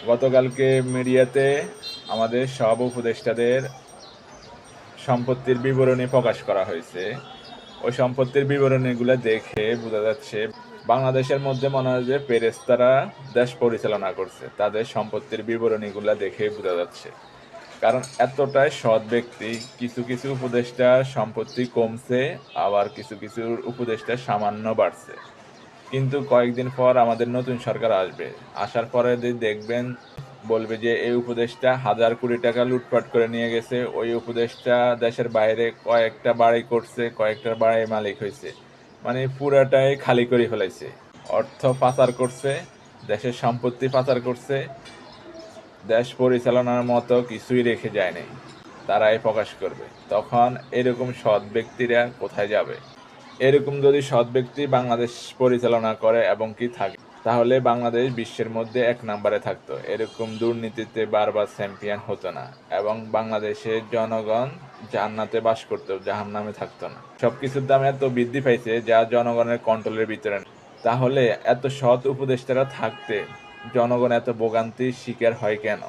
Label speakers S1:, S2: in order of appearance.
S1: গতকালকে মিডিয়াতে আমাদের সব উপদেষ্টাদের সম্পত্তির বিবরণী প্রকাশ করা হয়েছে। ওই সম্পত্তির বিবরণীগুলো দেখে বোঝা যাচ্ছে বাংলাদেশের মধ্যে মনে হয় যে পেরেস্তারা দেশ পরিচালনা করছে, তাদের সম্পত্তির বিবরণীগুলো দেখে বোঝা যাচ্ছে। কারণ এতটাই সৎ ব্যক্তি, কিছু কিছু উপদেষ্টার সম্পত্তি কমছে, আবার কিছু কিছু উপদেষ্টার সামান্য বাড়ছে। কিন্তু কয়েকদিন পর আমাদের নতুন সরকার আসবে, আসার পরে দেখবেন বলবে যে এই উপদেষ্টা হাজার কোটি টাকা লুটপাট করে নিয়ে গেছে, ওই উপদেষ্টা দেশের বাইরে কয়েকটা বাড়ি করছে, কয়েকটা বাড়ির মালিক হয়েছে, মানে পুরাটাই খালি করে ফেলাইছে, অর্থ পাচার করছে, দেশের সম্পত্তি পাচার করছে, দেশ পরিচালনার মতো কিছুই রেখে যায়নি। তারাই প্রকাশ করবে, তখন এরকম সৎ ব্যক্তিরা কোথায় যাবে? এরকম যদি সৎ ব্যক্তি বাংলাদেশ পরিচালনা করে এবং কি থাকে, তাহলে বাংলাদেশ বিশ্বের মধ্যে এক নম্বরে থাকতো, এরকম দুর্নীতিতে বারবার চ্যাম্পিয়ন হতো না, এবং বাংলাদেশের জনগণ জান্নাতে বাস করতো, জাহান্নামে থাকতো না। সবকিছুর দাম এত বৃদ্ধি পাইছে যা জনগণের কন্ট্রোলের ভিতরে নেই। তাহলে এত সৎ উপদেষ্টারা থাকতে জনগণ এত ভোগান্তির শিকার হয় কেন?